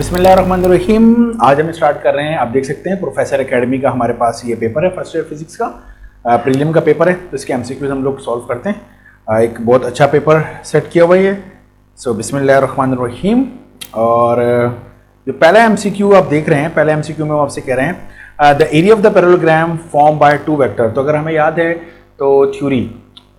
बिस्मिल्लाहिर्रहमानिर्रहीम। आज हम स्टार्ट कर रहे हैं। आप देख सकते हैं प्रोफेसर एकेडमी का हमारे पास ये पेपर है, फर्स्ट ईयर फिजिक्स का प्रीलिम का पेपर है। तो इसके एमसीक्यूज हम लोग सॉल्व करते हैं। एक बहुत अच्छा पेपर सेट किया हुआ है। सो बिस्मिल्लाहिर्रहमानिर्रहीम। और जो पहला एमसीक्यू आप देख रहे हैं, पहले एमसीक्यू में वो आपसे कह रहे हैं the area of the parallelogram form by two vector. तो अगर हमें याद है तो थ्योरी,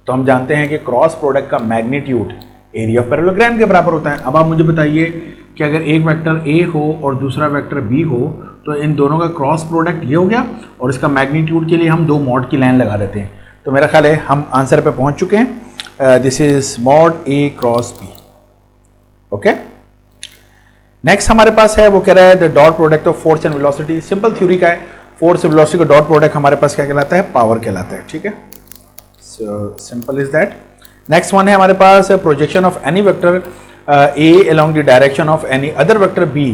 तो हम जानते हैं कि क्रॉस प्रोडक्ट का मैग्नीट्यूड एरिया ऑफ पैरेललोग्राम के बराबर होता है। अब आप मुझे बताइए कि अगर एक वेक्टर ए हो और दूसरा वेक्टर बी हो तो इन दोनों का क्रॉस प्रोडक्ट ये हो गया, और इसका मैग्नीट्यूड के लिए हम दो मॉड की लाइन लगा देते हैं। तो मेरा ख्याल है हम आंसर पे पहुंच चुके हैं। This is mod A cross B. Okay, next हमारे पास है, वो कह रहा है the dot product of force and velocity. Simple theory का है, फोर्स और वेलोसिटी का डॉट प्रोडक्ट हमारे पास क्या कहलाता है? पावर कहलाता है। ठीक है, so simple is that. Next one है हमारे पास projection of any vector A along the direction of any other vector B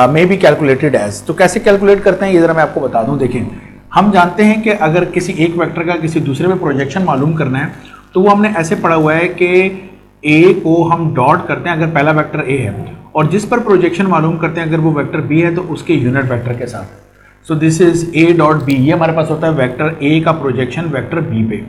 may be calculated as. तो कैसे कैलकुलेट करते हैं ये जरा मैं आपको बता दूं। देखें, हम जानते हैं कि अगर किसी एक वेक्टर का किसी दूसरे में प्रोजेक्शन मालूम करना है तो वो हमने ऐसे पढ़ा हुआ है कि ए को हम डॉट करते हैं अगर पहला वेक्टर ए है, और जिस पर प्रोजेक्शन मालूम करते हैं अगर वो वेक्टर बी है तो उसके यूनिट वेक्टर के साथ। So this is A dot B. ये हमारे पास होता है वेक्टर ए का प्रोजेक्शन वेक्टर बी पे।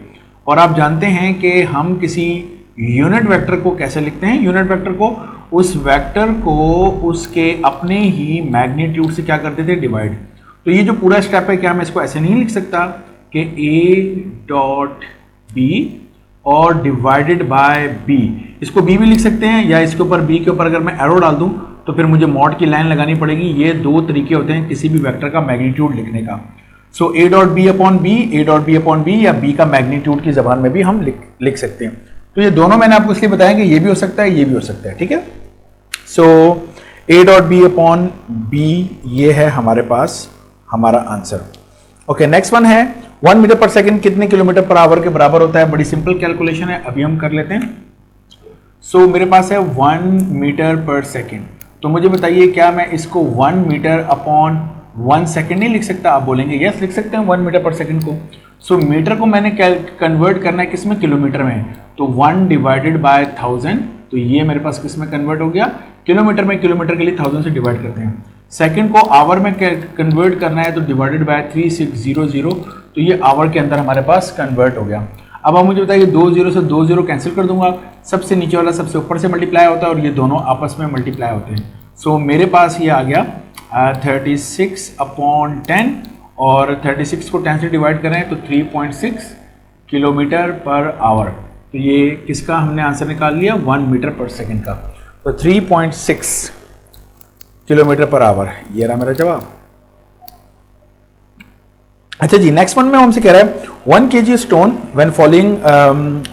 और आप जानते हैं कि हम किसी यूनिट वेक्टर को कैसे लिखते हैं? यूनिट वेक्टर को, उस वेक्टर को उसके अपने ही मैग्नीट्यूड से क्या करते थे? डिवाइड। तो ये जो पूरा स्टेप है, क्या मैं इसको ऐसे नहीं लिख सकता कि ए डॉट बी और डिवाइडेड बाय बी? इसको बी भी लिख सकते हैं, या इसके ऊपर बी के ऊपर अगर मैं एरो डाल दूं तो फिर मुझे मॉड की लाइन लगानी पड़ेगी। ये दो तरीके होते हैं किसी भी वेक्टर का मैग्नीट्यूड लिखने का। So A dot B upon B, A dot B upon B, या बी का मैग्नीट्यूड की जबान में भी हम लिख सकते हैं। तो ये दोनों मैंने आपको इसलिए बताया कि ये भी हो सकता है, ये भी हो सकता है। ठीक है, so A dot B upon B, ये है हमारे पास हमारा आंसर। ओके, नेक्स्ट वन है 1 मीटर पर सेकेंड कितने किलोमीटर पर आवर के बराबर होता है? बड़ी सिंपल कैलकुलेशन है, अभी हम कर लेते हैं। सो मेरे पास है 1 मीटर पर सेकेंड। तो मुझे बताइए क्या मैं इसको 1 मीटर अपॉन 1 सेकेंड नहीं लिख सकता? आप बोलेंगे यस लिख सकते हैं 1 मीटर पर सेकेंड को। सो मीटर को मैंने कन्वर्ट करना है किस में? किलोमीटर में। तो 1 डिवाइडेड बाय 1000, तो ये मेरे पास किस में कन्वर्ट हो गया? किलोमीटर में। किलोमीटर के लिए 1000 से डिवाइड करते हैं। सेकंड को आवर में कन्वर्ट करना है तो डिवाइडेड बाय 3600, तो ये आवर के अंदर हमारे पास कन्वर्ट हो गया। अब आप मुझे बताइए 2 0 से 2 0 कैंसिल कर दूंगा, सबसे नीचे वाला सबसे ऊपर से मल्टीप्लाई होता है और ये दोनों आपस में मल्टीप्लाई होते हैं। सो मेरे पास ये आ गया 36 अपॉन 10, और 36 को 10 से डिवाइड करें तो 3.6 किलोमीटर पर आवर। तो ये किसका हमने आंसर निकाल लिया? 1 मीटर पर सेकेंड का। तो 3.6 किलोमीटर पर आवर, ये रहा मेरा जवाब। अच्छा जी, नेक्स्ट वन में हमसे कह रहा है 1 kg stone when falling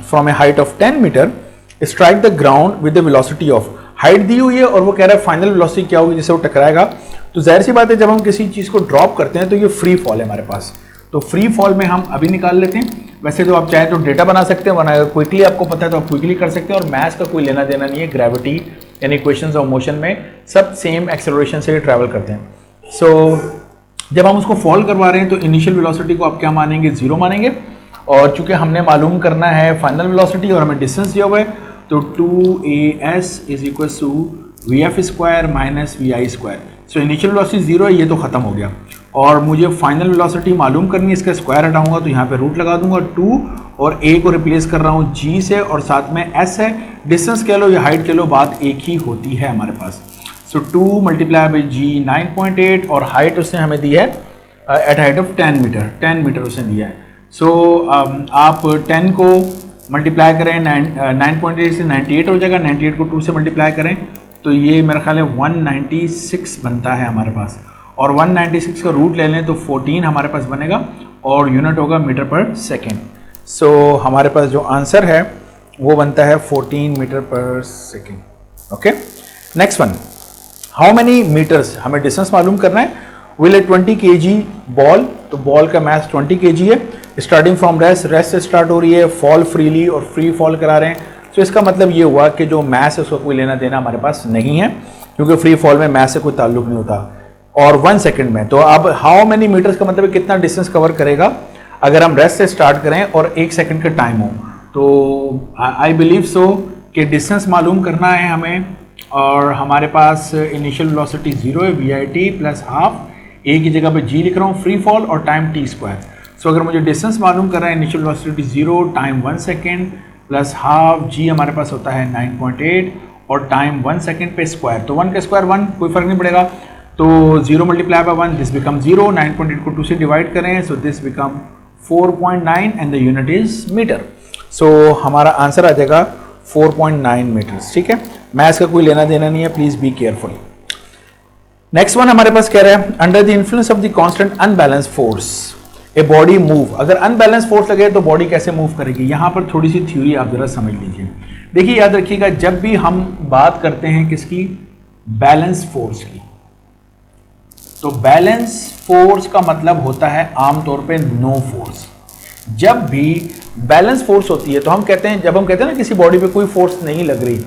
from a height of 10 metre strike the ground with the velocity of. Height दी हुई है और वो कह रहा है फाइनल वेलोसिटी क्या होगी जिससे वो टकराएगा। तो जाहिर सी बात है जब हम किसी चीज़ को ड्रॉप करते हैं तो ये फ्री फॉल है हमारे पास। तो फ्री फॉल में हम अभी निकाल लेते हैं। वैसे तो आप चाहे तो डेटा बना सकते हैं, वरना क्विकली आपको पता है तो आप क्विकली कर सकते हैं। और मैथ्स का कोई लेना देना नहीं है, ग्रेविटी यानी इक्वेशंस ऑफ मोशन में सब सेम एक्सेलरेशन से ट्रैवल करते हैं। सो जब हम उसको फॉल करवा रहे हैं तो इनिशियल वेलोसिटी को आप क्या मानेंगे? 0 मानेंगे। और चूंकि हमने मालूम करना है फाइनल वेलोसिटी और हमें डिस्टेंस दिया हुआ है, तो 2as is equal to vf square minus vi square. So initial velocity 0 है, ये तो खत्म हो गया। और मुझे फाइनल वेलोसिटी मालूम करनी है, इसका स्क्वायर हटाऊंगा तो यहाँ पे रूट लगा दूंगा 2, और a को रिप्लेस कर रहा हूँ g से, और साथ में s है। डिस्टेंस कह लो या हाइट कह लो, बात एक ही होती है हमारे पास। सो 2 मल्टीप्लाई बाई g 9.8, और हाइट उसने हमें दी है at height of 10 metre. 10 metre उसने दिया है। सो आप 10 को मल्टीप्लाई करें 9.8 से 98 हो जाएगा। 98 को 2 से मल्टीप्लाई करें तो ये मेरा ख्याल है 196 बनता है हमारे पास। और 196 का रूट ले लें तो 14 हमारे पास बनेगा, और यूनिट होगा मीटर पर सेकेंड। सो हमारे पास जो आंसर है वो बनता है 14 metre per second. Okay, next one, how many metres, हमें डिस्टेंस मालूम करना है। विल ए 20 kg बॉल, तो बॉल का मास 20 kg है, स्टार्टिंग फ्रॉम रेस्ट, रेस्ट से स्टार्ट हो रही है, फॉल फ्रीली और फ्री फॉल करा रहे हैं। तो इसका मतलब ये हुआ कि जो मैस है उसका कोई लेना देना हमारे पास नहीं है, क्योंकि फ्री फॉल में मैस से कोई ताल्लुक नहीं होता। और 1 सेकेंड में, तो अब हाउ मेनी मीटर्स का मतलब कितना डिस्टेंस कवर करेगा अगर हम रेस्ट से स्टार्ट करें और 1 सेकेंड का टाइम हो। तो आई बिलीव सो कि डिस्टेंस मालूम करना है हमें और हमारे पास इनिशियल वेलोसिटी 0 है, V I T plus half, A की जगह पे जी लिख रहा हूँ, फ्री फॉल और टाइम टी स्क्वायर। सो अगर मुझे डिस्टेंस मालूम करना है, initial velocity 0, time 1 second plus half, G हमारे पास होता है 9.8 और टाइम 1 सेकेंड पे स्क्वायर, तो 1 का स्क्वायर 1, कोई फर्क नहीं पड़ेगा, तो 0 मल्टीप्लाई बाय 1, दिस बिकम 0, 9.8 को 2 से डिवाइड करें, so this become 4.9 and the unit is metre. So हमारा आंसर आ जाएगा 4.9 मीटर्स। ठीक है, मैथ्स का कोई लेना देना नहीं है, please be careful. Next one हमारे पास कह रहा है, under the influence of the constant unbalance force a body move. अगर अनबैलेंस फोर्स लगे तो बॉडी कैसे मूव करेगी। यहां पर थोड़ी सी थ्योरी आप जरा समझ लीजिए। देखिए याद रखिएगा, जब भी हम बात करते हैं किसकी, बैलेंस फोर्स की, तो बैलेंस फोर्स का मतलब होता है आमतौर पे नो फोर्स। जब भी बैलेंस फोर्स होती है तो हम कहते हैं, जब हम कहते हैं ना किसी बॉडी पे कोई फोर्स नहीं लग रही,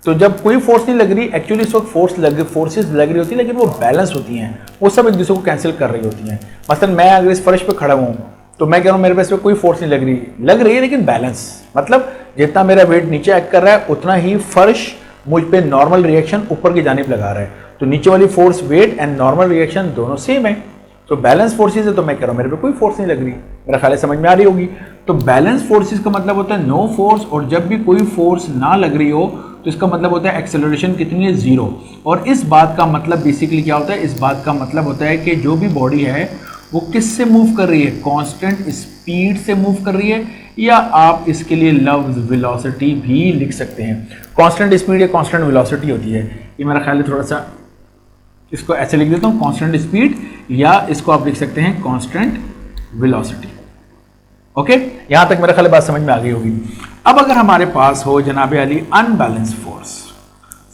तो जब कोई फोर्स नहीं लग रही, एक्चुअली इस वक्त फोर्सेस लग रही होती है, लेकिन वो बैलेंस होती हैं, वो सब एक दूसरे को कैंसिल कर रही होती हैं। मसलन मैं अगर इस फर्श पे खड़ा हूँ तो मैं कह रहा हूँ मेरे पास पे कोई फोर्स नहीं लग रही है लेकिन बैलेंस, मतलब जितना मेरा वेट नीचे एक्ट कर रहा है उतना ही फर्श मुझ पे नॉर्मल रिएक्शन ऊपर की जानिब लगा रहा है, तो नीचे वाली force weight and normal reaction दोनों सेम है, तो बैलेंस फोर्सेज है, तो मैं कह रहा हूँ मेरे पे कोई फोर्स नहीं लग रही। मेरा ख्याल है समझ में आ रही होगी। तो बैलेंस फोर्सेज का मतलब होता है नो फोर्स, और जब भी कोई फोर्स ना लग रही हो तो इसका मतलब होता है एक्सेलरेशन कितनी है, 0। और इस बात का मतलब बेसिकली क्या होता है, इस बात का मतलब होता है कि जो भी बॉडी है वो किससे मूव कर रही है, कांस्टेंट स्पीड से मूव कर रही है, या आप इसके लिए लफ्ज वेलोसिटी भी लिख सकते हैं। कांस्टेंट स्पीड या कांस्टेंट वेलोसिटी होती है, ये मेरा ख्याल है थोड़ा सा इसको ऐसे लिख देता हूँ, कांस्टेंट स्पीड, या इसको आप लिख सकते हैं कांस्टेंट वेलोसिटी। ओके, यहां तक मेरा ख्याल बात समझ में आ गई होगी। अब अगर हमारे पास हो जनाबे अली अनबैलेंस फोर्स,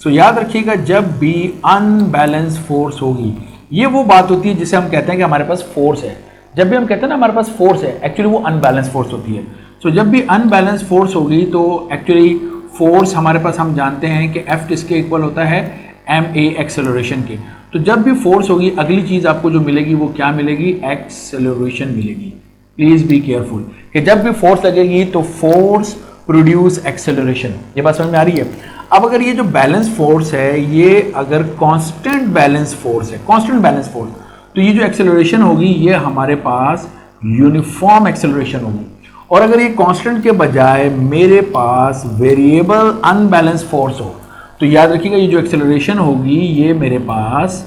सो याद रखिएगा जब भी अनबैलेंस फोर्स होगी, ये वो बात होती है जिसे हम कहते हैं कि हमारे पास फोर्स है। जब भी हम कहते हैं ना हमारे पास फोर्स है, एक्चुअली वो अनबैलेंस फोर्स होती है। सो जब भी अनबैलेंस फोर्स होगी तो एक्चुअली फोर्स हमारे पास हम जानते हैं कि एफ किसके इक्वल होता है, एम ए एक्सेलरेशन के। तो जब भी फोर्स होगी अगली चीज आपको जो मिलेगी वो क्या मिलेगी, एक्सेलरेशन मिलेगी। प्लीज बी केयरफुल कि जब भी फोर्स लगेगी तो फोर्स प्रोड्यूस एक्सेलरेशन। ये बात समझ में आ रही है। अब अगर ये जो बैलेंस फोर्स है ये अगर कांस्टेंट बैलेंस फोर्स है, कांस्टेंट बैलेंस फोर्स, तो ये जो एक्सेलरेशन होगी ये हमारे पास यूनिफॉर्म एक्सेलरेशन होगी। और अगर ये कांस्टेंट के बजाय मेरे पास वेरिएबल अनबैलेंस फोर्स हो तो याद रखिएगा ये जो एक्सेलरेशन होगी ये मेरे पास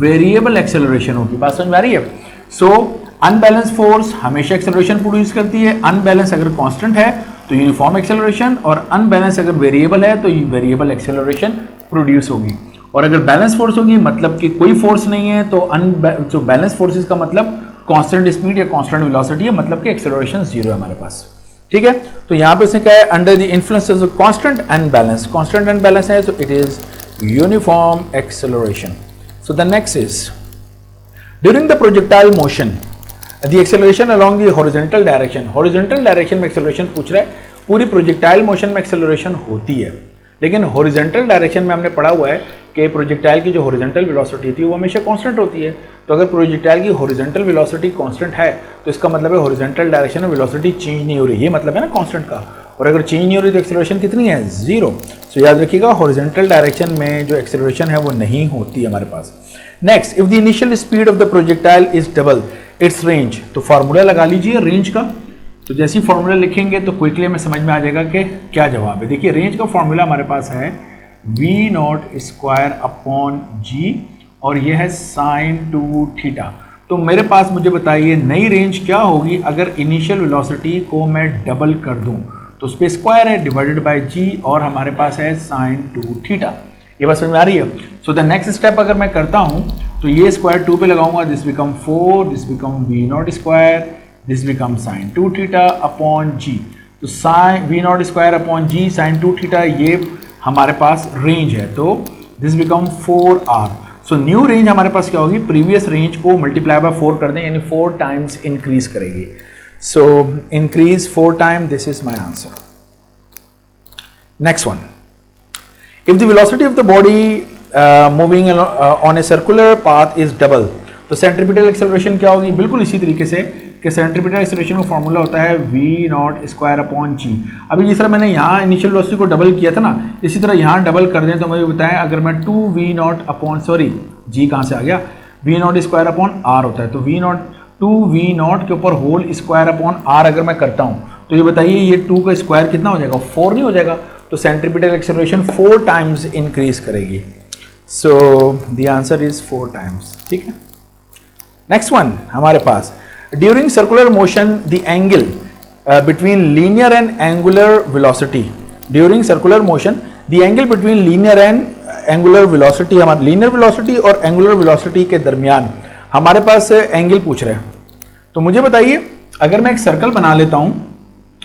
वेरिएबल एक्सेलरेशन होगी। बात समझ में आ रही है। सो अनबैलेंस फोर्स हमेशा एक्सेलरेशन प्रोड्यूस करती है। अनबैलेंस अगर कांस्टेंट है तो यूनिफॉर्म एक्सेलरेशन, और अनबैलेंस अगर वेरिएबल है तो वेरिएबल एक्सेलरेशन प्रोड्यूस होगी। और अगर बैलेंस फोर्स होगी मतलब कि कोई फोर्स नहीं है तो जो बैलेंस फोर्सेस का मतलब कांस्टेंट स्पीड या कांस्टेंट वेलोसिटी है, मतलब कि एक्सेलरेशन 0 है हमारे पास। ठीक है, तो यहां पे इसने क्या है, under the influence of constant and balance, constant and balance है तो it is uniform acceleration. So the next is during the projectile motion the acceleration along the horizontal direction. Horizontal direction में एक्सेलरेशन पूछ रहा है। पूरी projectile motion में acceleration होती है, लेकिन हॉरिजॉन्टल डायरेक्शन में हमने पढ़ा हुआ है कि प्रोजेक्टाइल की जो हॉरिजॉन्टल वेलोसिटी थी वो हमेशा कांस्टेंट होती है। तो अगर प्रोजेक्टाइल की हॉरिजॉन्टल वेलोसिटी कांस्टेंट है तो इसका मतलब है हॉरिजॉन्टल डायरेक्शन में वेलोसिटी चेंज नहीं हो रही, ये मतलब है ना कांस्टेंट का। और अगर चेंज नहीं हो रही तो एक्सेलरेशन कितनी है, 0। सो याद रखिएगा हॉरिजॉन्टल डायरेक्शन में जो एक्सेलरेशन है वो नहीं होती है हमारे पास। Next, if the initial speed of the projectile is double its range, तो फार्मूला लगा लीजिए रेंज का। तो जैसे ही फार्मूला लिखेंगे तो क्विकली हमें समझ में आ जाएगा कि क्या जवाब है। देखिए रेंज का फार्मूला हमारे पास है V0 स्क्वायर अपॉन जी, और यह है साइन 2 थीटा। तो मेरे पास मुझे बताइए नई रेंज क्या होगी अगर इनिशियल वेलोसिटी को मैं डबल कर दूं, तो उस पर स्क्वायर है डिवाइडेड बाय जी, और हमारे पास है साइन 2 थीटा। ये बात समझ में आ रही है। सो द नेक्स्ट स्टेप अगर मैं करता हूं तो ये स्क्वायर 2 पे लगाऊंगा, this become 4, this become V0 square, this become sine 2 theta upon G. तो sine V0 square upon G sine 2 theta ये हमारे पास रेंज है, तो this become 4r। So new range हमारे पास क्या होगी, प्रीवियस रेंज को मल्टीप्लाई बाय 4 कर दें, यानी 4 टाइम्स इंक्रीज करेगी। So increase 4 time, this is my answer. Next one, if the velocity of the body moving on a circular path is double, तो सेंट्रीपिटल एक्सेलरेशन क्या होगी, बिल्कुल इसी तरीके से कि सेंट्रीपिटल एक्सेलरेशन का फॉर्मूला होता है v not square upon g। अभी जिस तरह मैंने यहाँ इनिशियल वेलोसिटी को डबल किया था ना, इसी तरह यहाँ डबल कर दें तो मुझे बताएं, अगर मैं 2v नॉट अपॉन g कहाँ से आ गया, v not square upon r होता है, तो v नॉट 2v नॉट के ऊपर होल स्क्वायर अपॉन r अगर मैं करता हूँ तो ये बताइए ये 2 का स्क्वायर कितना हो जाएगा, 4 नहीं हो जाएगा, तो सेंट्रीपिटल एक्सेलरेशन 4 टाइम्स इंक्रीज करेगी। So the answer is 4 times. ठीक है, नेक्स्ट वन हमारे पास, during circular motion the angle between linear and angular velocity, during circular motion the angle between linear and angular velocity, हमारे linear velocity और angular velocity के दरमियान हमारे पास angle पूछ रहे हैं। तो मुझे बताइए, अगर मैं एक सर्कल बना लेता हूं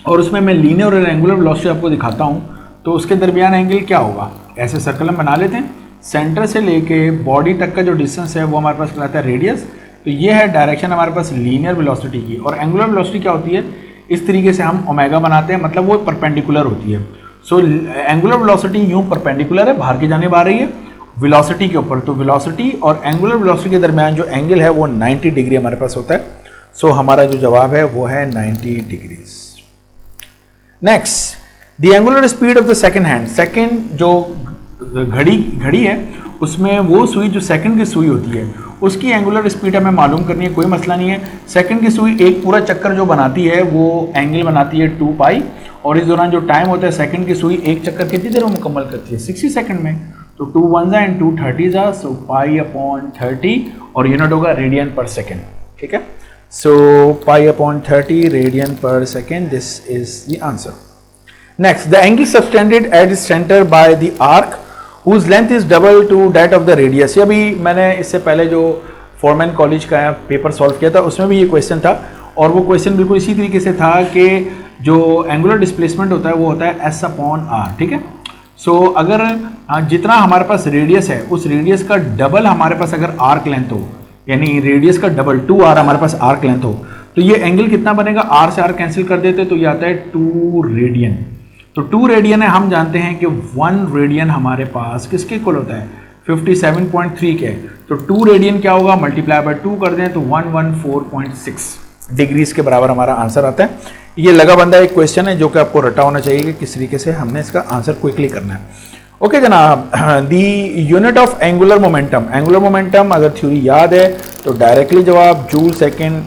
और उसमें मैं लीनियर और एंगुलर वेलोसिटी आपको दिखाता हूं, तो उसके दरमियान एंगल क्या होगा। ऐसे सर्कल हम बना लेते हैं, सेंटर से लेके बॉडी तक का जो डिस्टेंस है वो हमारे पास कहलाता है रेडियस। तो ये है डायरेक्शन हमारे पास लीनियर वेलोसिटी की, और एंगुलर वेलोसिटी क्या होती है, इस तरीके से हम ओमेगा बनाते हैं, मतलब वो परपेंडिकुलर होती है। सो एंगुलर वेलोसिटी यूं परपेंडिकुलर है, बाहर की जानिब आ रही है वेलोसिटी के ऊपर, तो वेलोसिटी और एंगुलर वेलोसिटी के दरमियान जो एंगल है वो 90 डिग्री हमारे पास होता है। सो हमारा जो जवाब है वो है 90 degrees. Next, the angular speed of the second hand, second जो घड़ी है उसमें वो सुई जो सेकंड की सुई होती है उसकी एंगुलर स्पीड हमें मालूम करनी है, कोई मसला नहीं है। सेकंड की सुई एक पूरा चक्कर जो बनाती है वो एंगल बनाती है 2 पाई, और इस दौरान जो टाइम होता है सेकंड की सुई एक चक्कर कितनी देर में मुकम्मल करती है, 60 सेकंड में। तो 2 1 एंड 2 30, सो पाई अपॉन 30, और यूनिट होगा रेडियन पर सेकेंड। ठीक है, सो पाई अपॉन 30 रेडियन पर second, this is the answer. Next, the angle subtended at its center by the arc whose length is double to that of the radius। ये अभी मैंने इससे पहले जो फॉरमैन कॉलेज का पेपर सॉल्व किया था उसमें भी ये क्वेश्चन था, और वो क्वेश्चन बिल्कुल इसी तरीके से था कि जो एंगुलर डिस्प्लेसमेंट होता है वो होता है s अपॉन r। ठीक है, सो अगर जितना हमारे पास रेडियस है उस रेडियस का डबल हमारे पास अगर आर्क लेंथ हो, यानी रेडियस का डबल 2r हमारे पास आर्क लेंथ हो, तो ये एंगल कितना बनेगा, r से r कैंसिल कर देते तो ये आता है 2 रेडियन। तो 2 रेडियन है, हम जानते हैं कि 1 रेडियन हमारे पास किसके इक्वल होता है, 57.3 के। तो 2 रेडियन क्या होगा, मल्टीप्लाई बाय 2 कर दें तो 114.6 डिग्रीज के बराबर हमारा आंसर आता है। ये लगा बंदा एक क्वेश्चन है जो कि आपको रटा होना चाहिए कि किस तरीके से हमने इसका आंसर क्विकली करना है। ओके जनाब, the unit of angular momentum, angular momentum अगर थ्योरी याद है तो डायरेक्टली जवाब जूल सेकेंड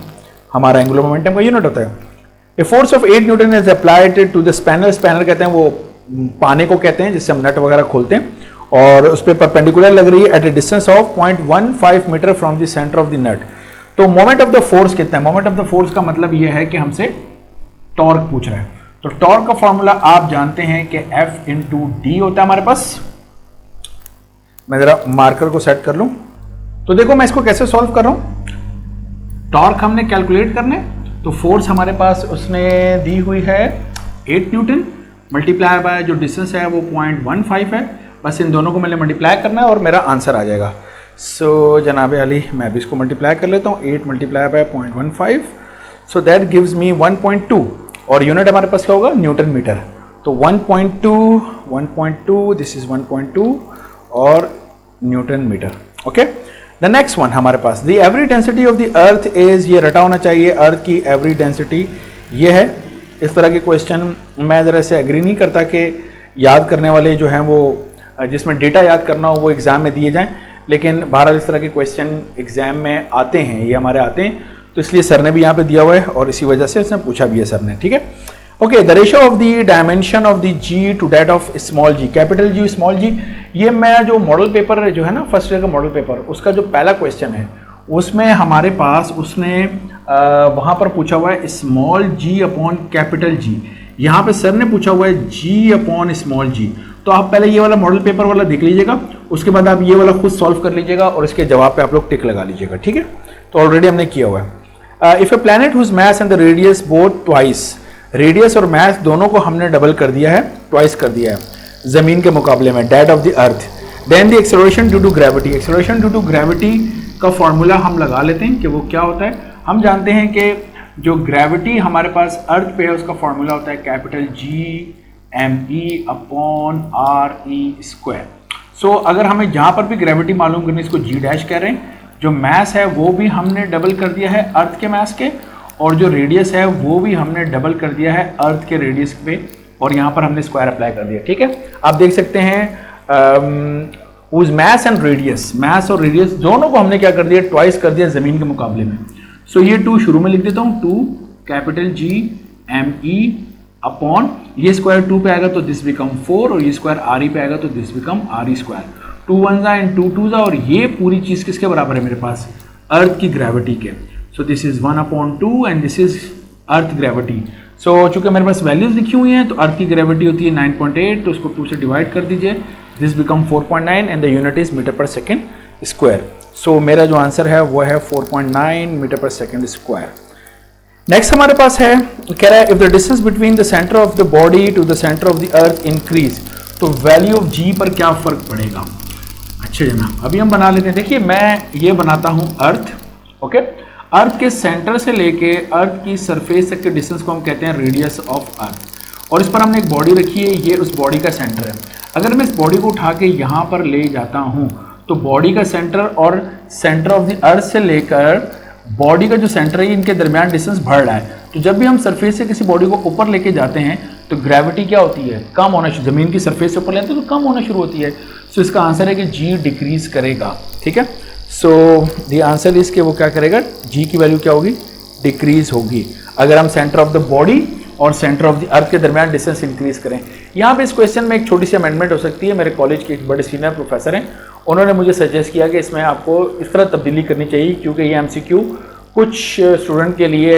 हमारा एंगुलर मोमेंटम का यूनिट होता है। A force of 8 newton is applied to the spanner, spanner कहते हैं वो पाने को कहते हैं जिससे हम नट वगैरह खोलते हैं, और उस पर परपेंडिकुलर लग रही है at a distance of 0.15 metre from the centre of the nut. तो मोमेंट ऑफ द फोर्स कितना है, मोमेंट ऑफ द फोर्स का मतलब ये है कि हमसे टॉर्क पूछ रहा है। तो टॉर्क का फॉर्मूला आप जानते हैं कि F इंटू डी होता है हमारे पास। मैं जरा मार्कर को सेट कर लूं, तो देखो मैं इसको कैसे सॉल्व कर रहा हूं। टॉर्क हमने कैलकुलेट करने, तो फोर्स हमारे पास उसने दी हुई है 8 न्यूटन, मल्टीप्लाई बाय जो डिस्टेंस है वो 0.15 है, बस इन दोनों को मैंने मल्टीप्लाई करना है और मेरा आंसर आ जाएगा। सो जनाब अली मैं भी इसको मल्टीप्लाई कर लेता हूँ, 8 multiply by 0.15, so that gives मी 1.2, और यूनिट हमारे पास क्या होगा, न्यूटन मीटर। तो 1.2 दिस इज 1.2 और newton metre. Okay, the next one हमारे पास, the average density of the earth is, ये रटा होना चाहिए, अर्थ की एवरेज डेंसिटी ये है। इस तरह के क्वेश्चन मैं ज़रा से एग्री नहीं करता कि याद करने वाले जो हैं वो जिसमें डेटा याद करना हो वो एग्ज़ाम में दिए जाएं, लेकिन बहरहाल इस तरह के क्वेश्चन एग्ज़ाम में आते हैं, ये हमारे आते हैं, तो इसलिए सर ने भी यहाँ पे दिया हुआ है और इसी वजह से इसने पूछा भी है सर ने। ठीक है, okay, the ratio of the dimension of the G to that of small G, capital G small G, ये मैं जो मॉडल पेपर जो है ना फर्स्ट ईयर का मॉडल पेपर, उसका जो पहला क्वेश्चन है उसमें हमारे पास उसने वहाँ पर पूछा हुआ है स्मॉल जी अपॉन कैपिटल जी, यहाँ पे सर ने पूछा हुआ है जी अपॉन स्मॉल जी। तो आप पहले ये वाला मॉडल पेपर वाला देख लीजिएगा, उसके बाद आप ये वाला खुद सॉल्व कर लीजिएगा और इसके जवाब पे आप लोग टिक लगा लीजिएगा। ठीक है, तो ऑलरेडी हमने किया हुआ है। If a planet whose mass and the radius both twice, radius और मास दोनों को हमने डबल कर दिया है, ट्वाइस कर दिया है जमीन के मुकाबले में, that of the earth, then the acceleration due to gravity, acceleration due to gravity का फॉर्मूला हम लगा लेते हैं कि वो क्या होता है। हम जानते हैं कि जो ग्रेविटी हमारे पास अर्थ पे है उसका फॉर्मूला होता है capital G M E upon R E square. So अगर हमें जहाँ पर भी ग्रेविटी मालूम करनी, इसको जी डैश कह रहे हैं, जो मैस है वो भी हमने डबल कर दिया है अर्थ के मैस के, और जो रेडियस है वो भी हमने डबल कर दिया है अर्थ के रेडियस पे, और यहाँ पर हमने स्क्वायर अप्लाई कर दिया। ठीक है, आप देख सकते हैं उस मैस एंड रेडियस, मैस और रेडियस दोनों को हमने क्या कर दिया, ट्वाइस कर दिया ज़मीन के मुकाबले में। सो ये 2 शुरू में लिख देता हूँ, 2 capital G M E upon ये स्क्वायर 2 पे आएगा तो दिस बिकम 4, और ये स्क्वायर RE पे आएगा तो this become RE square. 2 1 and 2 2 और ये पूरी चीज़ किसके बराबर है मेरे पास, अर्थ की ग्रेविटी के। So this is 1/2 and this is earth gravity. So चूंकि मेरे पास वैल्यूज लिखी हुई हैं तो अर्थ की ग्रेविटी होती है 9.8, तो उसको 2 से डिवाइड कर दीजिए, this become 4.9 and the unit is metre per second square. So मेरा जो आंसर है वो है 4.9 metre per second square. Next हमारे पास है, कह रहा है if the distance between the centre of the body to the centre of the earth increase, तो वैल्यू ऑफ G पर क्या फर्क पड़ेगा। अच्छा जनाब, अभी हम बना लेते हैं। देखिए मैं ये बनाता हूँ अर्थ, ओके, अर्थ के सेंटर से लेके अर्थ की सरफेस तक के डिस्टेंस को हम कहते हैं रेडियस ऑफ अर्थ, और इस पर हमने एक बॉडी रखी है, ये उस बॉडी का सेंटर है। अगर मैं इस बॉडी को उठा के यहाँ पर ले जाता हूँ तो बॉडी का सेंटर और सेंटर ऑफ द अर्थ से लेकर बॉडी का जो सेंटर है इनके दरमियान डिस्टेंस बढ़ रहा है। तो जब भी हम सरफेस से किसी बॉडी को ऊपर लेके जाते हैं तो ग्रेविटी क्या होती है, कम होना शुरू, जमीन की सरफेस से ऊपर लेते हैं तो कम होना शुरू होती है। सो इसका आंसर है कि G डिक्रीज करेगा। ठीक है, सो द आंसर इज कि वो क्या करेगा, G की वैल्यू क्या होगी, डिक्रीज होगी अगर हम सेंटर ऑफ द बॉडी और सेंटर ऑफ द अर्थ के दरमियान डिस्टेंस इंक्रीज करें। यहाँ पे इस क्वेश्चन में एक छोटी सी अमेंडमेंट हो सकती है। मेरे कॉलेज के एक बड़े सीनियर प्रोफेसर हैं, उन्होंने मुझे सजेस्ट किया कि इसमें आपको इस तरह तब्दीली करनी चाहिए, क्योंकि ये MCQ कुछ स्टूडेंट के लिए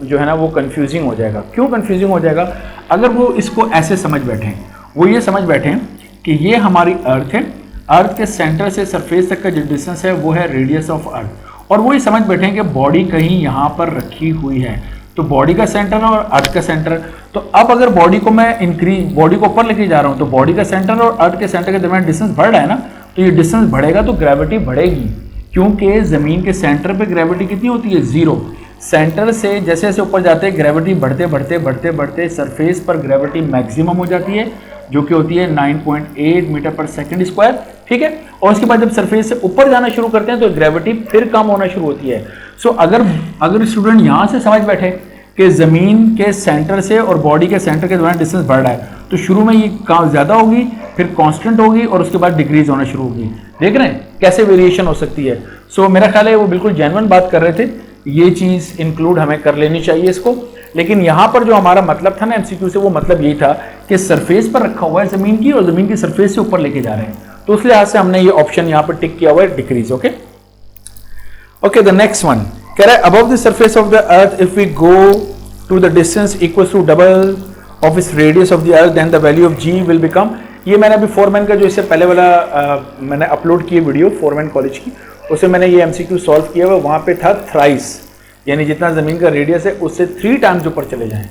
जो है ना वो कंफ्यूजिंग हो जाएगा। क्यों कंफ्यूजिंग हो जाएगा, अगर वो इसको ऐसे समझ बैठें, वो ये समझ बैठें कि ये हमारी अर्थ है, अर्थ के सेंटर से सरफेस तक का जो डिस्टेंस है वो है रेडियस ऑफ अर्थ, और वो ये समझ बैठें कि बॉडी कहीं यहाँ पर रखी हुई है, तो बॉडी का सेंटर और अर्थ का सेंटर। तो अब अगर बॉडी को मैं इंक्रीज, बॉडी को ऊपर लेके जा रहा हूँ तो बॉडी का सेंटर और अर्थ के सेंटर के दरमियान डिस्टेंस बढ़ रहा है ना, तो ये डिस्टेंस बढ़ेगा तो ग्रेविटी बढ़ेगी, क्योंकि ज़मीन के सेंटर पे ग्रेविटी कितनी होती है, 0। सेंटर से जैसे जैसे ऊपर जाते हैं ग्रेविटी बढ़ते बढ़ते बढ़ते बढ़ते सरफेस पर ग्रेविटी मैक्सिमम हो जाती है, जो कि होती है 9.8 मीटर पर सेकेंड स्क्वायर। ठीक है, और उसके बाद जब सरफेस से ऊपर जाना शुरू करते हैं तो ग्रेविटी फिर कम होना शुरू होती है। सो अगर स्टूडेंट यहाँ से समझ बैठे कि ज़मीन के सेंटर से और बॉडी के सेंटर के दौरान डिस्टेंस बढ़ रहा है, तो शुरू में ये काम ज़्यादा होगी, फिर कांस्टेंट होगी और उसके बाद डिक्रीज होना शुरू होगी। देख रहे हैं कैसे वेरिएशन हो सकती है। सो मेरा ख्याल है वो बिल्कुल जेन्युइन बात कर रहे थे, ये चीज़ इंक्लूड हमें कर लेनी चाहिए इसको। लेकिन यहाँ पर जो हमारा मतलब था ना MCQ से, वो मतलब यही था कि सरफेस पर रखा हुआ है ज़मीन की और ज़मीन की सरफेस से ऊपर लेके जा रहे हैं, तो उस लिहाज से हमने ये ऑप्शन यहाँ पर टिक किया हुआ है, decrease. Okay okay, the next one कह रहा है above the surface of the earth if we go to the distance equal to double of इस radius of the earth then the value of G will become. ये मैंने अभी foreman का जो इससे पहले वाला मैंने अपलोड किया वीडियो फोरमैन कॉलेज की, उसे मैंने ये MCQ सॉल्व किया हुआ, वहाँ पे था थ्राइस, यानी जितना ज़मीन का रेडियस है उससे 3 टाइम्स ऊपर चले जाएं।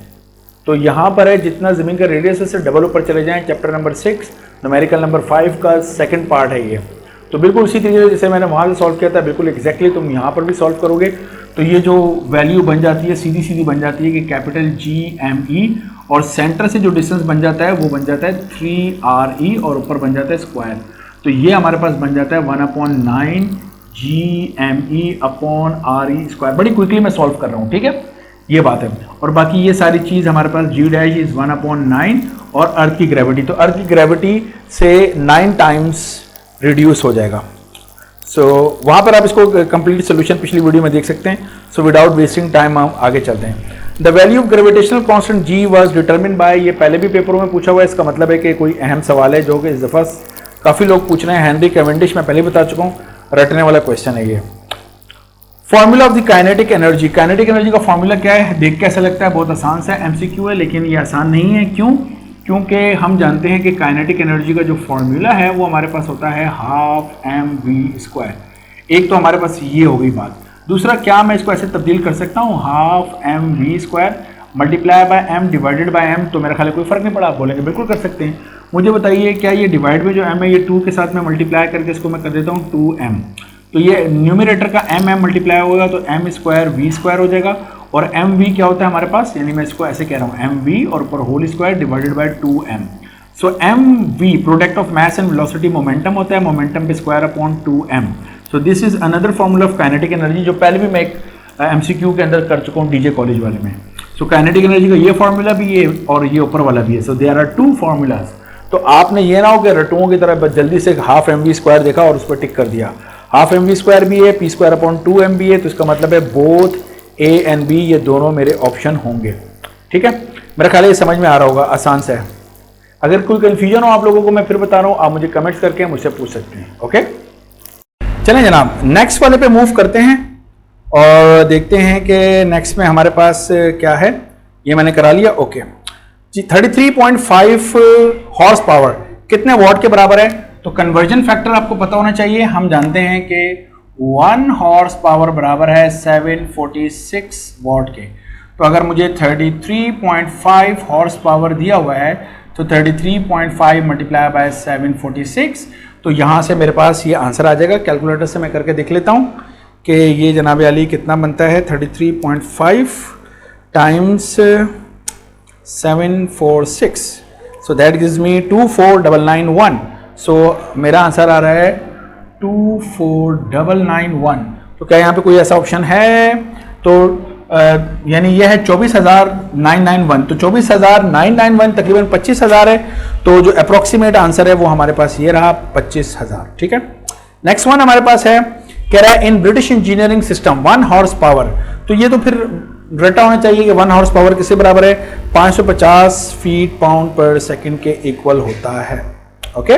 तो यहाँ पर है जितना ज़मीन का रेडियस है उससे डबल ऊपर चले जाएं। चैप्टर नंबर 6 न्यूमेरिकल नंबर 5 का सेकंड पार्ट है ये। तो बिल्कुल उसी तरीके से जैसे मैंने वहाँ से सॉल्व किया था, बिल्कुल एग्जैक्टली तुम यहाँ पर भी सॉल्व करोगे तो ये जो वैल्यू बन जाती है सीधी सीधी बन जाती है कि कैपिटल GME और सेंटर से जो डिस्टेंस बन जाता है वो बन जाता है 3RE और ऊपर बन जाता है स्क्वायर। तो ये हमारे पास बन जाता है 1/9 GME अपॉन RE स्क्वायर। बड़ी क्विकली मैं सॉल्व कर रहा हूँ, ठीक है, ये बात है। और बाकी ये सारी चीज़ हमारे पास G डैश इज 1/9 और अर्थ की ग्रेविटी, तो अर्थ की ग्रेविटी से 9 टाइम्स रिड्यूस हो जाएगा। सो वहाँ पर आप इसको कंप्लीट सोल्यूशन पिछली वीडियो में देख सकते हैं। सो विदाउट वेस्टिंग टाइम हम आगे चलते हैं। The value of gravitational constant G was determined bye, ये पहले भी पेपरों में पूछा हुआ है, इसका मतलब है कि कोई अहम सवाल है जो कि इस दफ़ा काफ़ी लोग पूछ रहे हैं। हेनरी कैवेंडिश मैं पहले बता चुका हूँ, रटने वाला क्वेश्चन है ये। Formula of the kinetic energy, kinetic energy का फॉर्मूला क्या है, देख के ऐसा लगता है बहुत आसान सा MCQ है, लेकिन ये आसान नहीं है। क्यों? क्योंकि हम जानते हैं कि काइनेटिक एनर्जी का जो फॉर्मूला है वो हमारे पास होता है 12 mv²। एक तो हमारे पास ये हो गई बात। दूसरा, क्या मैं इसको ऐसे तब्दील कर सकता हूँ 12 mv² multiply by m divided by m, तो मेरा ख्याल कोई फर्क नहीं पड़ा। आप बोलेंगे बिल्कुल कर सकते हैं। मुझे बताइए क्या ये डिवाइड में जो m है ये 2 के साथ में मल्टीप्लाई करके इसको मैं कर देता हूँ 2m, तो ये न्यूमरेटर का m मल्टीप्लाई होगा तो m² v² हो जाएगा। और mv क्या होता है हमारे पास, यानी मैं इसको ऐसे कह रहा हूँ mv और ऊपर whole square divided by 2m। So mv product of mass and velocity momentum होता है, मोमेंटम पे square upon 2m। So this is another formula of kinetic energy, जो पहले भी मैं एक MCQ के अंदर कर चुका हूँ डीजे कॉलेज वाले में। सो काइनेटिक एनर्जी का ये फार्मूला भी है और ये ऊपर वाला भी है। So there are two formulas. तो आपने ये ना हो कि रटुओं की तरह बस जल्दी से हाफ mv² देखा और उस पर टिक कर दिया। हाफ mv² भी है, p²/2mb है, तो इसका मतलब है बोथ a एंड b ये दोनों मेरे ऑप्शन होंगे। ठीक है, मेरा ख्याल है ये समझ में आ रहा होगा, आसान से है। अगर कोई कंफ्यूजन हो आप लोगों को, मैं फिर बता रहा हूँ, आप मुझे कमेंट्स करके मुझसे पूछ सकते हैं। ओके, चलें जनाब, नेक्स्ट वाले पे मूव करते हैं और देखते हैं कि नेक्स्ट में हमारे पास क्या है। ये मैंने करा लिया। ओके जी, 33.5 हॉर्स पावर कितने वॉट के बराबर है? तो कन्वर्जन फैक्टर आपको पता होना चाहिए। हम जानते हैं कि 1 हॉर्स पावर बराबर है 746 वॉट के। तो अगर मुझे 33.5 हॉर्स पावर दिया हुआ है तो 33.5 मल्टीप्लाई बाय 746, तो यहाँ से मेरे पास ये आंसर आ जाएगा। कैलकुलेटर से मैं करके देख लेता हूँ कि ये जनाब अली कितना बनता है। 33.5 टाइम्स 746, सो दैट गिव्स मी 24991। सो मेरा आंसर आ रहा है 24991। तो क्या यहाँ पे कोई ऐसा ऑप्शन है? तो यानी यह है 24,991। तो 24,991 तकरीबन 25,000 है। तो जो अप्रोक्सीमेट आंसर है वो हमारे पास ये रहा 25,000। ठीक है, नेक्स्ट वन हमारे पास है, कह रहा है in British engineering system 1 horse power. तो ये तो फिर रटा होना चाहिए कि 1 हॉर्स पावर किससे बराबर है? 550 फीट पाउंड पर सेकंड के इक्वल होता है। ओके,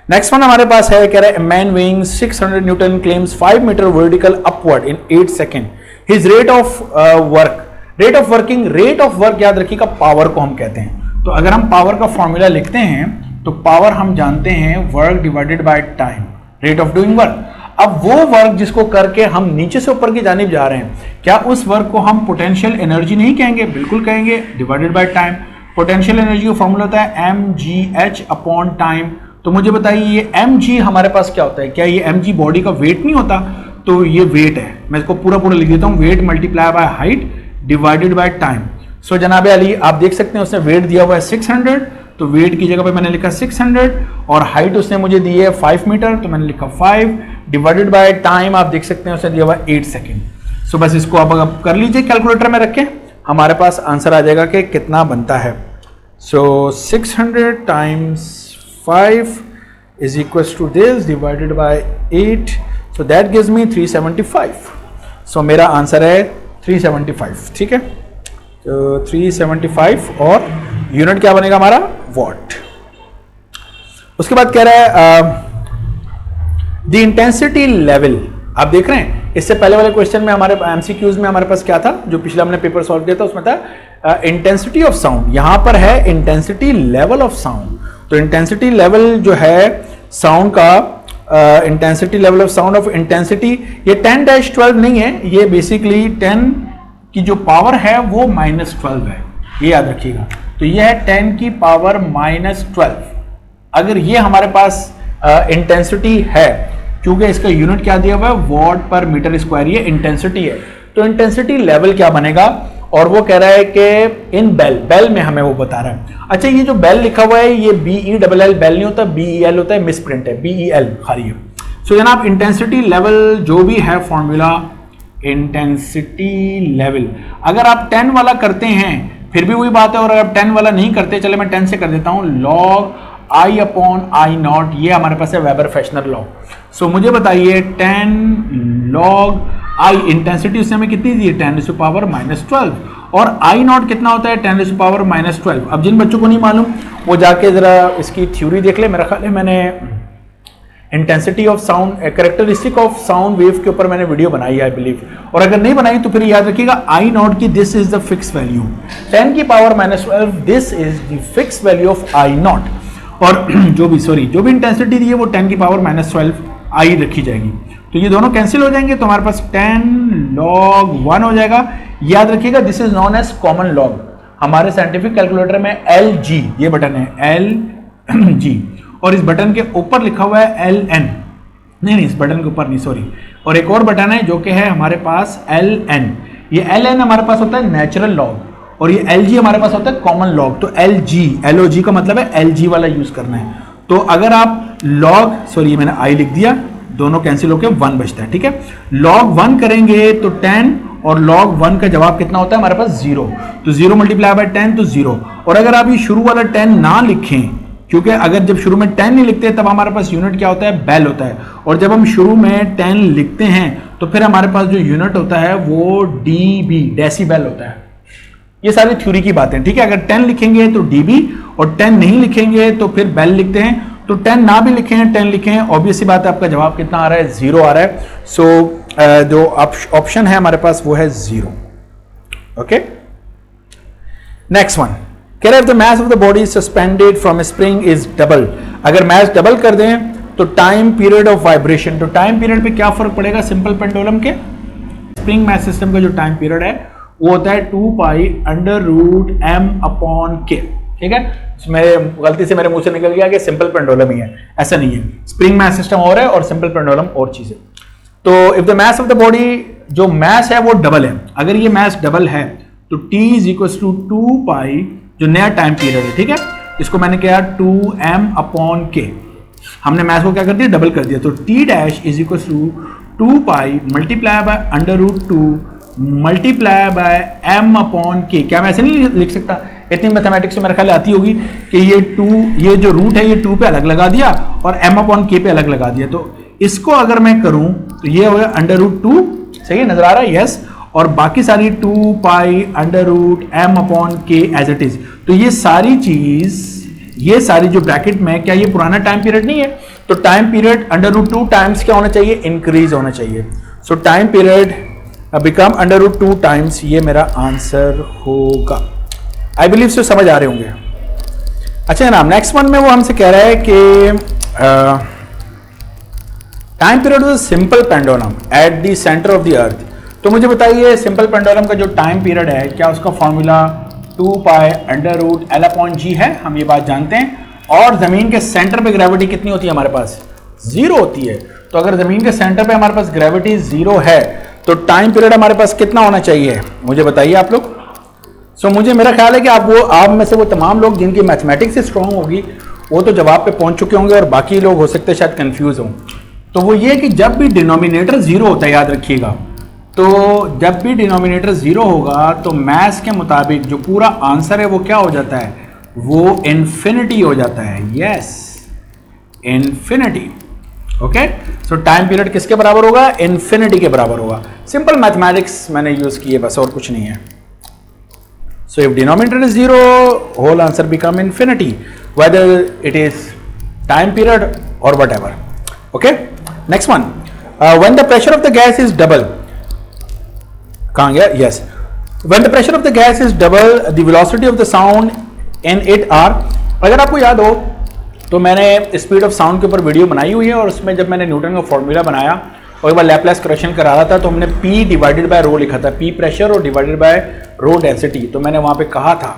नेक्स्ट वन हमारे पास है, कह रहा है man weighing 600 newton climbs 5 metre vertical upward in 8 second. His rate of work, rate of working, rate of work याद रखिएगा पावर को हम कहते हैं। तो अगर हम पावर का फॉर्मूला लिखते हैं तो पावर हम जानते हैं work divided by time, rate of doing work. अब वो वर्क जिसको करके हम नीचे से ऊपर की जानिब जा रहे हैं, क्या उस वर्क को हम पोटेंशियल एनर्जी नहीं कहेंगे? बिल्कुल कहेंगे, divided by time. Potential energy का फॉर्मूला होता है mgh अपॉन टाइम। तो मुझे बताइए ये mg हमारे पास क्या होता है? क्या ये mg बॉडी का वेट नहीं होता? तो ये वेट है। मैं इसको पूरा पूरा लिख देता हूँ, weight multiply by height divided by time. So जनाब अली आप देख सकते हैं उसने वेट दिया हुआ है 600, तो वेट की जगह पे मैंने लिखा 600 और हाइट उसने मुझे दी है 5 मीटर, तो मैंने लिखा 5 डिवाइडेड बाय टाइम आप देख सकते हैं उसने दिया हुआ 8 सेकेंड। सो बस इसको आप कर लीजिए कैलकुलेटर में रख के, हमारे पास आंसर आ जाएगा कि कितना बनता है। So 600 times 5 is equal to this divided by 8, so that gives me 375। So मेरा आंसर है 375। ठीक है, तो 375 और यूनिट क्या बनेगा हमारा? वॉट। उसके बाद कह रहा है द इंटेंसिटी लेवल। आप देख रहे हैं इससे पहले वाले क्वेश्चन में हमारे एमसीक्यूज में हमारे पास क्या था, जो पिछला हमने पेपर सॉल्व किया था उसमें था इंटेंसिटी ऑफ साउंड। यहां पर है इंटेंसिटी लेवल ऑफ साउंड। तो इंटेंसिटी लेवल जो है साउंड का, intensity level of sound of intensity, ये 10-12 नहीं है, ये बेसिकली 10 की जो पावर है वो -12 है, ये याद रखिएगा। तो ये है 10 की पावर -12। अगर ये हमारे पास इंटेंसिटी है, क्योंकि इसका यूनिट क्या दिया हुआ है? वॉट पर मीटर स्क्वायर, ये इंटेंसिटी है। तो इंटेंसिटी लेवल क्या बनेगा? और वो कह रहा है कि इन बेल, बेल में हमें वो बता रहा है। अच्छा, ये जो बेल लिखा हुआ है ये BELL बेल नहीं होता, BEL होता है, मिसप्रिंट है, BEL खाली है। सो जनाब इंटेंसिटी लेवल जो भी है फॉर्मूला, इंटेंसिटी लेवल अगर आप 10 वाला करते हैं फिर भी वही बात है, और अगर 10 वाला नहीं करते, चले मैं 10 से कर देता हूं, log I upon I not, ये हमारे पास है वेबर फ्रेशनर लॉ। सो मुझे बताइए 10 log I, इंटेंसिटी उसने हमें कितनी दी है? 10⁻⁻12, और I नॉट कितना होता है? 10⁻⁻12। अब जिन बच्चों को नहीं मालूम वो जाके जरा इसकी थ्योरी देख ले। मेरा ख्याल है मैंने intensity of sound, characteristic of sound wave के ऊपर मैंने वीडियो बनाई है आई बिलीव, और अगर नहीं बनाई तो फिर याद रखिएगा I नॉट की this is the fix value, 10⁻⁻12 this is the fix value of I not. और जो भी इंटेंसिटी दी है वो 10⁻⁻12 I रखी जाएगी। तो ये दोनों कैंसिल हो जाएंगे, तो हमारे पास 10 log 1 हो जाएगा। याद रखिएगा this is known as common log. हमारे साइंटिफिक कैलकुलेटर में LG ये बटन है LG, और इस बटन के ऊपर लिखा हुआ है LN, नहीं इस बटन के ऊपर नहीं, सॉरी, और एक और बटन है जो कि है हमारे पास LN। ये LN हमारे पास होता है नेचुरल लॉग, और ये LG हमारे पास होता है कॉमन लॉग। तो LOG का मतलब है LG वाला यूज करना है। तो अगर आप लॉग, सॉरी मैंने I लिख दिया, दोनों कैंसिल होकर 1 बचता है। ठीक है, log 1 करेंगे तो 10 और log 1 का जवाब कितना होता है हमारे पास 0, तो 0 मल्टीप्लाई बाय 10 तो 0। और अगर आप ये शुरू वाला 10 ना लिखें, क्योंकि अगर जब शुरू में 10 नहीं लिखते तब हमारे पास यूनिट क्या होता है, बेल होता है, और जब हम शुरू में 10 लिखते हैं तो फिर हमारे पास जो यूनिट होता है वो डीबी, डेसीबेल होता है। ये सारी थ्योरी की बातें, ठीक है। अगर 10 लिखेंगे तो डीबी और 10 नहीं लिखेंगे तो फिर बेल लिखते हैं। तो 10 ना भी लिखें 10 लिखें, ऑब्वियस सी बात है आपका जवाब कितना आ रहा है, 0 आ रहा है। सो जो ऑप्शन है हमारे पास वो है 0। ओके, नेक्स्ट वन कह रहे हैं the mass of the body suspended from spring is double. अगर मास डबल कर दें तो टाइम पीरियड ऑफ वाइब्रेशन, तो टाइम पीरियड पे क्या फर्क पड़ेगा सिंपल पेंडुलम के, स्प्रिंग मास सिस्टम का जो टाइम पीरियड है वो होता है 2 pi under root m upon k, ठीक है। इसमें गलती से मेरे मुंह से निकल गया कि सिंपल पेंडुलम ही है, ऐसा नहीं है। स्प्रिंग मास सिस्टम और है और सिंपल पेंडुलम और चीज है। तो if the mass of the body, जो मास है वो डबल है, अगर ये मास डबल है तो t इज इक्वल टू 2 पाई, जो नया टाइम पीरियड है, ठीक है, इसको मैंने किया 2m अपॉन k, हमने मास को क्या कर दिया, डबल कर दिया। तो t dash is equal to 2 pi multiply by under root 2 multiply by m upon k। क्या मैं ऐसे नहीं लिख सकता, इतनी मैथमेटिक्स में मेरे ख्याल आती होगी कि ये 2, ये जो रूट है ये 2 पे अलग लगा दिया और m अपॉन k पे अलग लगा दिया। तो इसको अगर मैं करूं तो ये हो गया अंडर रूट 2, सही है, नजर आ रहा है, यस। और बाकी सारी 2 pi under root m upon k as it is. तो ये सारी चीज, ये सारी जो ब्रैकेट में, क्या ये पुराना टाइम पीरियड नहीं है, तो time period under root 2 times क्या होना चाहिए, इंक्रीज होना चाहिए। So time period become under root 2 times, ये मेरा आंसर होगा। आई बिलीव से समझ आ रहे होंगे। अच्छा जनाब, नेक्स्ट वन में वो हमसे कह रहा है कि time period of simple pendulum at the centre of the अर्थ। तो मुझे बताइए सिंपल पेंडुलम का जो टाइम पीरियड है, क्या उसका formula 2 pi under root L upon G है, हम ये बात जानते हैं। और जमीन के सेंटर पे ग्रेविटी कितनी होती है हमारे पास, 0 होती है। तो अगर जमीन के सेंटर पे हमारे पास ग्रेविटी 0 है तो टाइम पीरियड हमारे पास कितना होना चाहिए, मुझे बताइए आप लोग। सो मुझे मेरा ख्याल है कि आप में से वो तमाम लोग जिनकी मैथमेटिक्स स्ट्रांग होगी वो तो जवाब पे पहुंच चुके होंगे, और बाकी लोग हो सकते हैं शायद कंफ्यूज हों। तो वो ये कि जब भी डिनोमिनेटर 0 होता है, याद रखिएगा, तो जब भी डिनोमिनेटर 0 होगा तो मैथ्स के मुताबिक जो पूरा आंसर है वो क्या हो जाता है, वो इन्फिनिटी हो जाता है। Yes, infinity. ओके, सो टाइम पीरियड किसके बराबर होगा, इन्फिनिटी के बराबर होगा। सिंपल मैथमेटिक्स मैंने यूज की है बस, और कुछ नहीं है। So if denominator is 0, whole answer become infinity, whether it is time period और whatever. Okay, next one, when the pressure of the gas is double, कहां गया, yes, when the pressure of the gas is double the velocity of the sound in it are. अगर आपको याद हो तो मैंने speed of sound के ऊपर वीडियो बनाई हुई है, और उसमें जब मैंने न्यूटन का फॉर्मूला बनाया और एक बार लैपलेस करेक्शन करा रहा था तो हमने P डिवाइडेड बाय रो लिखा था, P प्रेशर और डिवाइडेड बाय रो डेंसिटी। तो मैंने वहाँ पे कहा था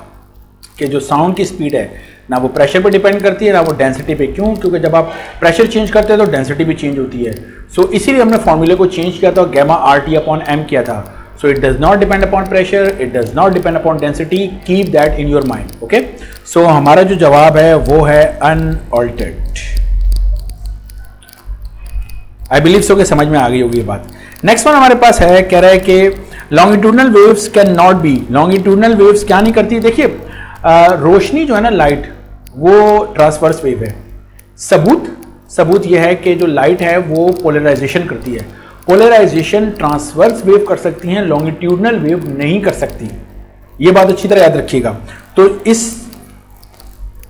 कि जो साउंड की स्पीड है ना वो प्रेशर पे डिपेंड करती है ना वो डेंसिटी पे। क्यों? क्योंकि जब आप प्रेशर चेंज करते हैं तो डेंसिटी भी चेंज होती है। सो इसीलिए हमने फॉर्मूले को चेंज किया था और गैमा RT अपॉन M किया था। So it does not depend upon pressure, it does not depend upon density. Keep that in your mind. Okay? So हमारा जो जवाब है वो है unaltered. I believe so कि समझ में आ गई होगी ये बात। नेक्स्ट वन हमारे पास है, कह रहा है कि longitudinal waves can not be, longitudinal waves क्या नहीं करती। देखिए रोशनी जो है ना, लाइट, वो ट्रांसवर्स वेव है। सबूत यह है कि जो लाइट है वो पोलराइजेशन करती है। पोलराइजेशन ट्रांसवर्स वेव कर सकती हैं, लॉन्गिट्यूडनल वेव नहीं कर सकती। ये बात अच्छी तरह याद रखिएगा। तो इस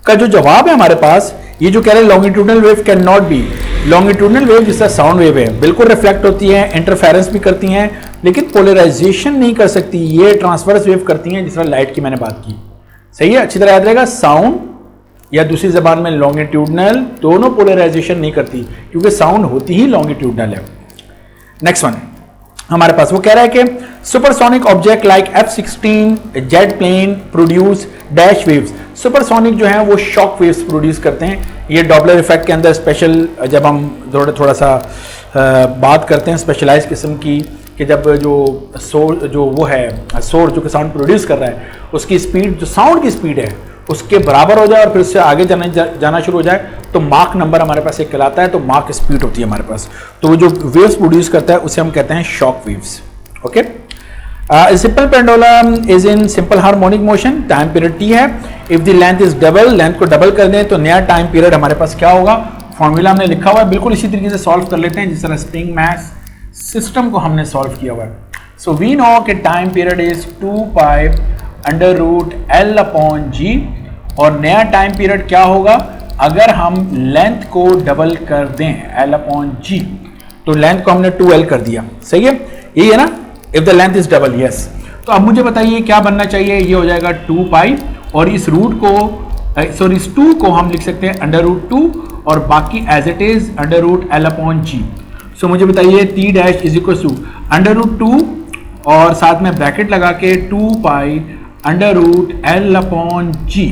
का जो जवाब है हमारे पास, ये जो कह रहे हैं longitudinal wave can not be, longitudinal wave जिसका साउंड वेव है बिल्कुल रिफ्लेक्ट होती है, इंटरफेरेंस भी करती हैं, लेकिन पोलराइजेशन नहीं कर सकती। ये ट्रांसवर्स वेव करती हैं, जिस तरह लाइट की मैंने बात की। सही है, अच्छी तरह याद रहेगा। साउंड या दूसरी जबान में लॉन्गिट्यूडनल, दोनों पोलराइजेशन नहीं करती क्योंकि साउंड होती ही लॉन्गिट्यूडनल है। नेक्स्ट वन हमारे पास वो कह रहा है कि supersonic object like F-16 jet plane produce dash waves. Supersonic जो है वो शॉक वेव्स प्रोड्यूस करते हैं। ये डॉपलर इफेक्ट के अंदर स्पेशल, जब हम थोड़ा सा बात करते हैं स्पेशलाइज किस्म की, कि जब जो वो है सोर्स जो कि साउंड प्रोड्यूस कर रहा है उसकी स्पीड, जो साउंड की स्पीड है उसके बराबर हो जाए और फिर उससे आगे जाना शुरू हो जाए तो मार्क नंबर हमारे पास एक कहलाता है, तो मार्क स्पीड होती है हमारे पास। तो वो जो वेव्स प्रोड्यूस करता है उसे हम कहते हैं shock waves. Okay, simple pendulum is in simple harmonic motion, time period T है। If the length is double, length को डबल कर दें तो नया टाइम पीरियड हमारे पास क्या होगा, फॉर्मूला हमने लिखा हुआ है, बिल्कुल इसी तरीके से सॉल्व कर लेते हैं जिस तरह स्प्रिंग मैथ्स सिस्टम को हमने सॉल्व किया हुआ है। सो वी नो कि time period is 2 pi under root L upon G, और नया टाइम पीरियड क्या होगा अगर हम लेंथ को डबल कर दें एल अपॉन जी, तो लेंथ को हमने 2l कर दिया, सही है, यही है ना, if the length is double, yes. तो अब मुझे बताइए क्या बनना चाहिए, ये हो जाएगा 2 पाई, और इस रूट को सॉरी इस 2 को हम लिख सकते हैं अंडर रूट 2 और बाकी as it is under root L upon G. So मुझे बताइए T dash is equal to under root 2 और साथ में ब्रैकेट लगा के 2 pi under root L upon G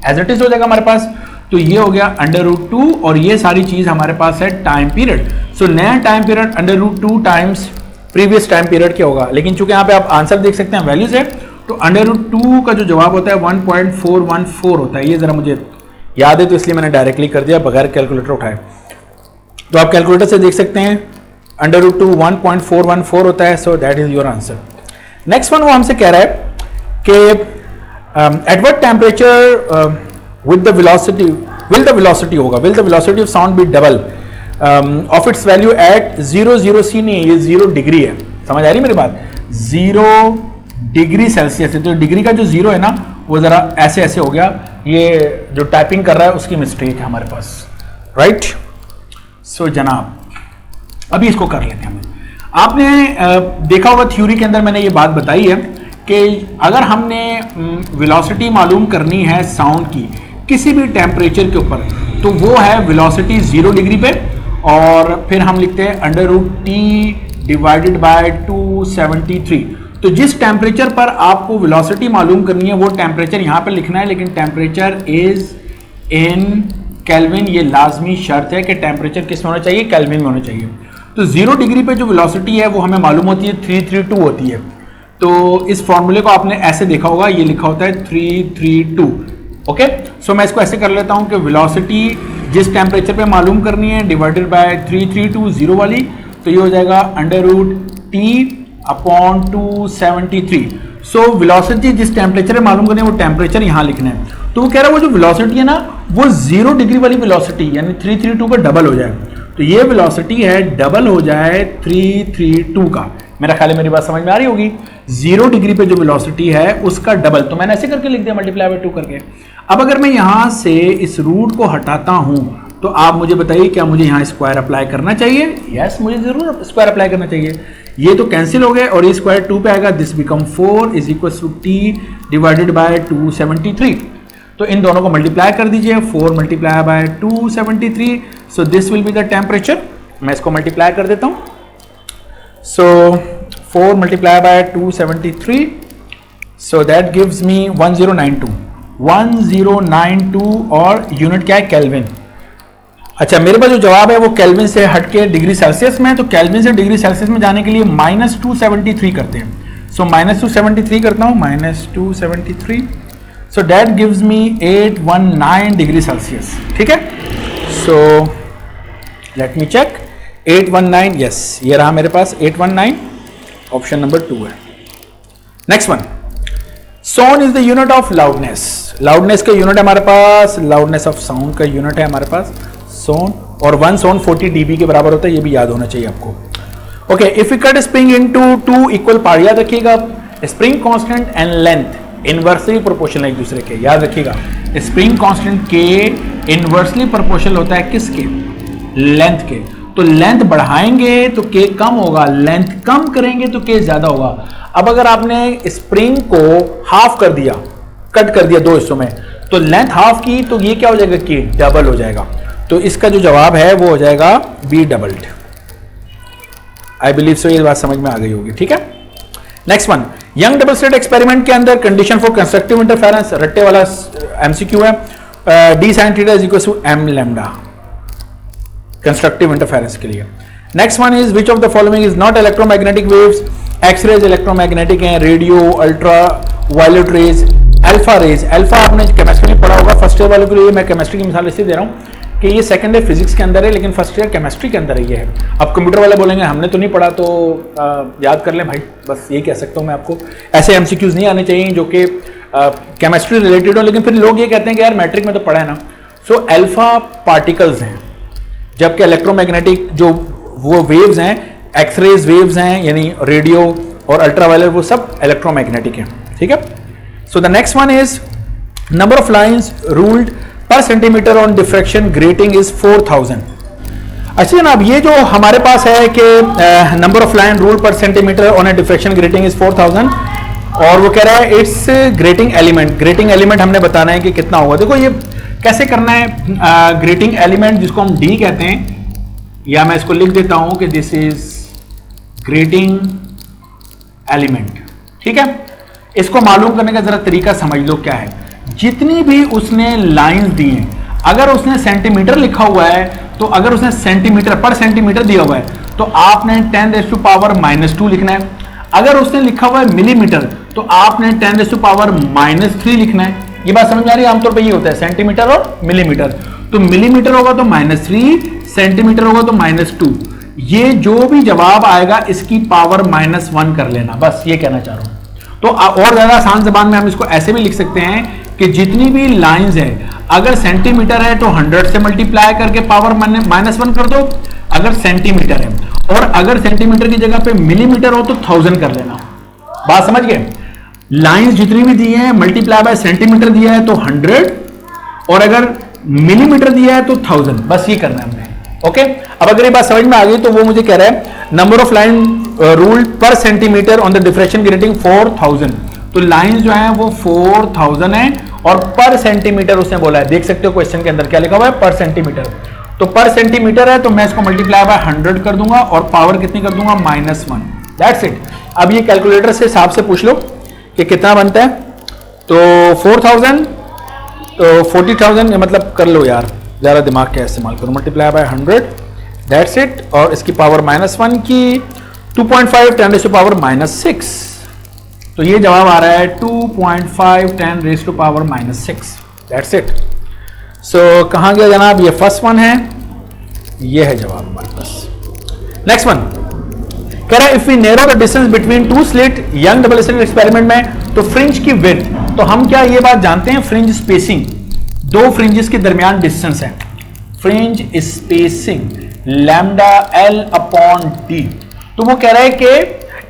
as it is हो जाएगा हमारे पास। तो ये हो गया अंडर रूट 2 और ये सारी चीज हमारे पास है टाइम पीरियड। सो नया time period under root 2 times previous time period क्या होगा, लेकिन चूंकि यहाँ पे आप आंसर देख सकते हैं वैल्यूज है, तो अंडर रूट 2 का जो जवाब होता है 1.414 होता है। ये जरा मुझे याद है तो इसलिए मैंने डायरेक्टली कर दिया बगैर कैलकुलेटर उठाए। तो आप कैलकुलेटर से देख सकते हैं अंडर रूट 2 1.414 होता है। सो that is your answer. Next one वो हमसे कह रहा है कि at what temperature with the velocity will the velocity of sound be double of its value at 0 C नहीं है, ये 0 डिग्री है, समझ आ रही मेरी बात, 0 डिग्री सेल्सियस है। तो डिग्री का जो 0 है ना वो जरा ऐसे ऐसे हो गया, ये जो टाइपिंग कर रहा है उसकी मिस्टेक है हमारे पास, राइट। सो जनाब अभी इसको कर लेते हैं। आपने देखा होगा थ्योरी के अंदर मैंने ये बात बताई है कि अगर हमने वेलोसिटी मालूम करनी है साउंड की किसी भी टेम्परेचर के ऊपर, तो वो है वेलोसिटी 0 डिग्री पे, और फिर हम लिखते हैं under root T divided by 273। तो जिस टेम्परेचर पर आपको वेलोसिटी मालूम करनी है वो टेम्परेचर यहाँ पे लिखना है, लेकिन टेम्परेचर इज इन केल्विन, ये लाजमी शर्त है कि टेम्परेचर किस में होना चाहिए, केल्विन में होना चाहिए। तो 0 डिग्री पे जो वेलोसिटी है वो हमें मालूम होती है 332 होती है। तो इस फॉर्मूले को आपने ऐसे देखा होगा, ये लिखा होता है 332, ओके। सो मैं इसको ऐसे कर लेता हूं कि वेलोसिटी जिस टेम्परेचर पे मालूम करनी है डिवाइडेड बाय 3320 वाली, तो ये हो जाएगा under root T upon 273। So velocity जिस टेम्परेचर पे मालूम करनी है वो टेम्परेचर यहाँ लिखना है। तो वो कह रहा है वो जो वेलोसिटी है ना वो 0 डिग्री वाली वेलोसिटी यानी 332 का डबल हो जाए, तो ये वेलोसिटी है डबल हो जाए 332 का। मेरा ख्याल है मेरी बात समझ में आ रही होगी। 0 डिग्री पे जो वेलोसिटी है उसका डबल, तो मैंने ऐसे करके लिख दिया मल्टीप्लाई बाय 2 करके। अब अगर मैं यहां से इस रूट को हटाता हूं तो आप मुझे बताइए क्या मुझे यहां स्क्वायर अप्लाई करना चाहिए? यस, मुझे जरूर स्क्वायर अप्लाई करना चाहिए। ये तो कैंसिल हो गए और ये स्क्वायर 2 पे आएगा, this become 4 is equal to T divided by 273। तो इन दोनों को मल्टीप्लाई कर दीजिए, 4 multiply by 273, so this will be the temperature. मैं इसको मल्टीप्लाई कर देता हूं। So 4 multiplied by 273, so that gives me 1092 और यूनिट क्या है, केल्विन। अच्छा, मेरे पास जो जवाब है वो केल्विन से हटके डिग्री सेल्सियस में, तो केल्विन से डिग्री सेल्सियस में जाने के लिए -273 करते हैं। सो -273 करता हूं, -273, so that gives me 819 degree Celsius, ठीक है। So let me check, 819, yes, ये रहा मेरे पास 819, ऑप्शन नंबर 2 है। Next one, sound is the unit of loudness. Loudness का यूनिट है हमारे पास, लाउडनेस ऑफ साउंड का यूनिट है हमारे पास साउंड, और 1 साउंड 40 dB के बराबर होता है, ये भी याद होना चाहिए आपको। Okay, if you cut spring into 2 equal part, याद रखिएगा spring constant and length inversely proportional एक दूसरे के, याद रखिएगा स्प्रिंग कांस्टेंट के इनवर्सली प्रोपोर्शनल होता है किसके, लेंथ के। तो लेंथ बढ़ाएंगे तो के कम होगा, लेंथ कम करेंगे तो के ज्यादा होगा। अब अगर आपने स्प्रिंग को हाफ कर दिया, कट कर दिया 2 हिस्सों में, तो लेंथ हाफ की, तो ये क्या हो जाएगा, के डबल हो जाएगा। तो इसका जो जवाब है वो हो जाएगा be doubled. I believe so, ये बात समझ में आ गई होगी, ठीक है। Next one, Young double slit experiment के अंदर कंडीशन फॉर कंस्ट्रक्टिव इंटरफेरेंस, रट्टे वाला एमसीक्यू है, D sine theta is equal to M lambda constructive interference के लिए। Next one is which of the following is not electromagnetic waves, X rays electromagnetic हैं, radio, ultra violet rays, alpha rays. Alpha आपने chemistry में पढ़ा होगा first year वालों के लिए, मैं केमिस्ट्री की मिसाल इसलिए दे रहा हूँ कि ये सेकंड ईयर फिजिक्स के अंदर है लेकिन फर्स्ट ईयर केमिस्ट्री के अंदर ये है। अब कंप्यूटर वाले बोलेंगे हमने तो नहीं पढ़ा, तो याद कर लें भाई, बस ये कह सकता हूँ मैं आपको। ऐसे एमसीक्यूज नहीं आने चाहिए जो कि केमिस्ट्री रिलेटेड हो, लेकिन फिर लोग ये कहते हैं कि यार मैट्रिक में तो पढ़ा है ना। सो अल्फा पार्टिकल्स हैं, जबकि इलेक्ट्रोमैग्नेटिक जो वो वेव्स हैं, एक्सरेज वेव्स हैं, यानी रेडियो और अल्ट्रावायलेट, वो सब इलेक्ट्रोमैग्नेटिक हैं, ठीक है। So the next one is number of lines ruled per centimetre on diffraction grating is 4000। अच्छा जनाब, ये जो हमारे पास है कि number of line ruled per centimetre on a diffraction grating is 4000, और वो कह रहा है it's grating element. Grating element हमने बताना है कि कितना होगा। देखो ये कैसे करना है, ग्रेटिंग एलिमेंट जिसको हम डी कहते हैं, या मैं इसको लिख देता हूं कि दिस इज ग्रेटिंग एलिमेंट, ठीक है। इसको मालूम करने का जरा तरीका समझ लो क्या है। जितनी भी उसने लाइंस दी हैं, अगर उसने सेंटीमीटर लिखा हुआ है, तो अगर उसने सेंटीमीटर पर सेंटीमीटर दिया हुआ है तो आपने 10⁻⁻2 लिखना है। अगर उसने लिखा हुआ है मिलीमीटर, तो आपने 10⁻³ लिखना है। ये बात समझ आ रही है? आमतौर पे ये होता है सेंटीमीटर और मिलीमीटर। तो मिलीमीटर होगा तो -3, सेंटीमीटर होगा तो -2। ये जो भी जवाब आएगा इसकी पावर -1 कर लेना, बस ये कहना चाह रहा हूं। तो और ज्यादा आसान जबान में हम इसको ऐसे भी लिख सकते हैं कि जितनी भी लाइंस है, अगर सेंटीमीटर है तो 100 से मल्टीप्लाई करके पावर -1 कर दो, अगर सेंटीमीटर है, और अगर सेंटीमीटर की जगह पे मिलीमीटर हो तो 1000 कर लेना। बात समझ गए? लाइंस जितनी भी दी है मल्टीप्लाई बाय सेंटीमीटर दिया है तो 100, और अगर मिलीमीटर दिया है तो 1000, बस ये करना है हमने। ओके, अब अगर ये बात समझ में आ गई तो वो मुझे कह रहा है number of line ruled per centimetre on the diffraction grating 4000। तो लाइंस जो है वो 4000 है, और पर सेंटीमीटर उसने बोला है। देख सकते हो क्वेश्चन के अंदर क्या लिखा हुआ है, पर सेंटीमीटर। तो पर सेंटीमीटर है तो मैं इसको मल्टीप्लाई बाय 100 कर दूंगा और पावर कितनी कर दूंगा, -1। That's it. अब ये कैलकुलेटर से हिसाब से पूछ लो कि कितना बनता है। तो 4000 तो 40,000, मतलब कर लो यार, ज़्यादा दिमाग का इस्तेमाल करो। Multiply by 100, that's it. और इसकी पावर -1 की 2.5 10⁻⁻6। तो ये जवाब आ रहा है 2.5 10⁻⁻6। That's it. सो कहाँ गया जनाब, ये फर्स्ट वन है, ये है जवाब हमारे पास। नेक्स्ट वन कह रहा है if we narrow the distance between two slit Young double slit experiment में, तो फ्रिंज की विड्थ, तो हम क्या ये बात जानते हैं, फ्रिंज स्पेसिंग, दो फ्रिंजेस के दरमियान डिस्टेंस है, फ्रिंज स्पेसिंग λL/d। तो वो कह रहा है कि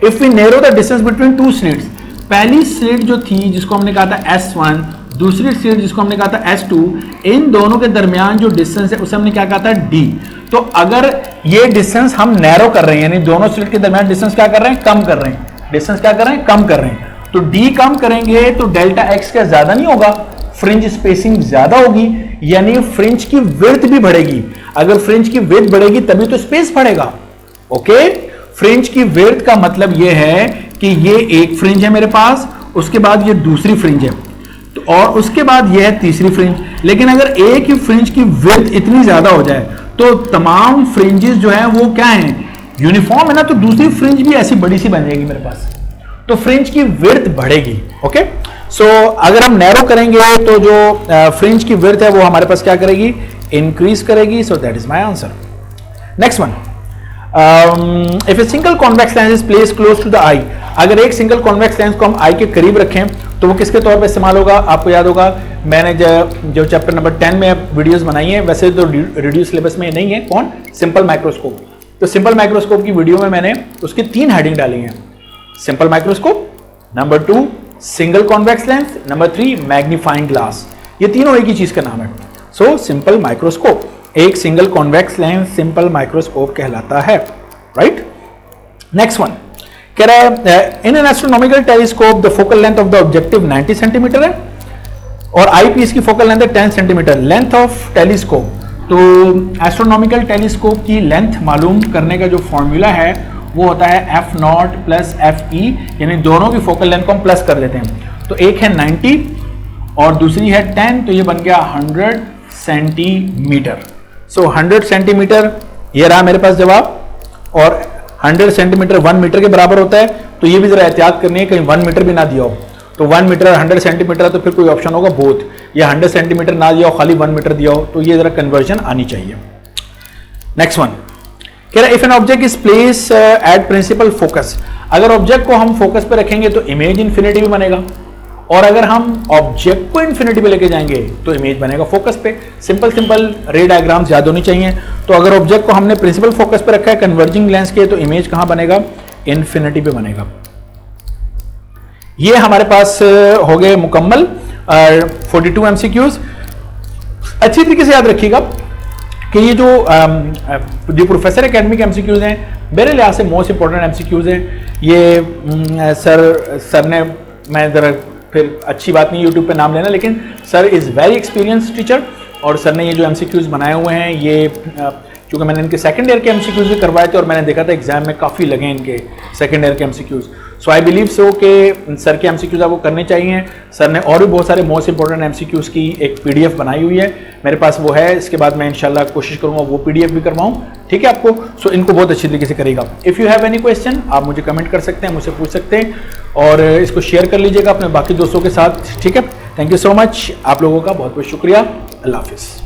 if we narrow the distance between two slits, पहली स्लिट जो थी जिसको हमने कहा था S1, दूसरी स्लिट जिसको हमने कहा था S2, इन दोनों के दरमियान जो डिस्टेंस है उसे हमने क्या कहा था, D। तो अगर ये डिस्टेंस हम नैरो कर रहे हैं, यानी दोनों स्लिट के दरमियान डिस्टेंस क्या कर रहे हैं, कम कर रहे हैं, डिस्टेंस क्या कर रहे हैं, कम कर रहे हैं। तो D कम करेंगे तो डेल्टा X क्या ज्यादा नहीं होगा, फ्रिंज स्पेसिंग ज्यादा होगी, यानी फ्रिंज की विड्थ भी बढ़ेगी। अगर फ्रिंज की विड्थ बढ़ेगी तभी तो स्पेस बढ़ेगा। ओके, फ्रिंज की विड्थ का मतलब यह है कि ये एक फ्रिंज है मेरे पास, उसके बाद ये दूसरी फ्रिंज है, तो और उसके बाद ये है तीसरी फ्रिंज। लेकिन अगर एक ही फ्रिंज की विड्थ इतनी ज्यादा हो जाए तो तमाम फ्रिंजेस जो है वो क्या है, यूनिफॉर्म है ना, तो दूसरी फ्रिंज भी ऐसी बड़ी सी बन जाएगी मेरे पास, तो फ्रिंज की विड्थ बढ़ेगी। ओके, सो अगर हम नैरो करेंगे तो जो फ्रिंज की विड्थ है वो हमारे पास क्या करेगी, इंक्रीज करेगी। So that is my answer. Next one, if a single convex lens is placed close to the eye, अगर एक सिंगल कॉन्वेक्स लेंस को हम आई के करीब रखें तो वो किसके तौर पे इस्तेमाल होगा, आपको याद होगा मैंने जो चैप्टर नंबर 10 में वीडियोस बनाई है, वैसे तो रिड्यूस सिलेबस में नहीं है, कौन, सिंपल माइक्रोस्कोप। तो सिंपल माइक्रोस्कोप की वीडियो में मैंने उसकी 3 हेडिंग डाली हैं, simple microscope, number 2 single convex lens, number 3 magnifying glass. ये तीनों एक ही चीज का नाम है। सो सिंपल माइक्रोस्कोप, एक single convex lens simple microscope कहलाता है, राइट। नेक्स्ट वन कह रहा है in an astronomical telescope the focal length of the objective 90 centimetre है और आईपीस की फोकल लेंथ है 10 सेंटीमीटर। लेंथ ऑफ टेलीस्कोप, तो एस्ट्रोनॉमिकल टेलीस्कोप की लेंथ मालूम करने का जो फॉर्मूला है वो होता है f0 प्लस fe, यानी दोनों की फोकल लेंथ को हम प्लस कर देते हैं। तो एक है 90 और दूसरी है 10, तो ये बन गया 100 सेंटीमीटर। सो 100 सेंटीमीटर ये रहा मेरे पास जवाब, और 100 सेंटीमीटर 1 मीटर के बराबर होता है, तो ये भी जरा एहतियात करनी है कहीं 1 मीटर भी ना दिया हो। तो 1 मीटर 100 सेंटीमीटर है तो फिर कोई ऑप्शन होगा बोथ, या 100 सेंटीमीटर ना दिया हो खाली 1 मीटर दिया हो, तो ये जरा कन्वर्जन आनी चाहिए। नेक्स्ट वन कह रहा है if an object is place at principal focus, अगर ऑब्जेक्ट को हम फोकस पे रखेंगे तो इमेज इन्फिनिटी भी बनेगा, और अगर हम ऑब्जेक्ट को इन्फिनिटी पे लेके जाएंगे तो इमेज बनेगा फोकस पे। सिंपल रे डायग्राम्स याद होनी चाहिए। तो अगर ऑब्जेक्ट को हमने प्रिंसिपल फोकस पे रखा है कन्वर्जिंग लेंस के, तो इमेज कहां बनेगा, इन्फिनिटी पे बनेगा। ये हमारे पास हो गए मुकम्मल 42 एमसीक्यूज। अच्छी तरीके से याद रखिएगा कि ये जो प्रोफेसर एकेडमी के एमसीक्यूज हैं मेरे लिहाज से मोस्ट इंपॉर्टेंट एमसीक्यूज हैं। ये सर ने, मैं जरा फिर अच्छी बात नहीं यूट्यूब पे नाम लेना, लेकिन sir is very experience teacher, और सर ने ये जो एमसीक्यूज बनाए हुए हैं ये क्योंकि मैंने इनके सेकंड ईयर के एमसीक्यूज भी करवाए थे और मैंने देखा था एग्जाम में काफ़ी लगे इनके सेकंड ईयर के एमसीक्यूज। सो आई बिलीव सो कि सर के एमसीक्यूज आपको करने चाहिए। सर ने और भी बहुत सारे मोस्ट इंपॉर्टेंट एमसीक्यूज की एक पीडीएफ बनाई हुई है, मेरे पास वो है। इसके बाद मैं इंशाल्लाह कोशिश करूंगा वो पीडीएफ भी करवाऊं, ठीक है आपको। सो इनको बहुत अच्छी तरीके से करेगा। If you have any question आप मुझे कमेंट कर सकते हैं, मुझसे पूछ सकते हैं, और इसको शेयर कर लीजिएगा अपने बाकी दोस्तों के साथ, ठीक है। थैंक यू सो मच, आप लोगों का बहुत बहुत शुक्रिया। अल्लाह हाफिज़।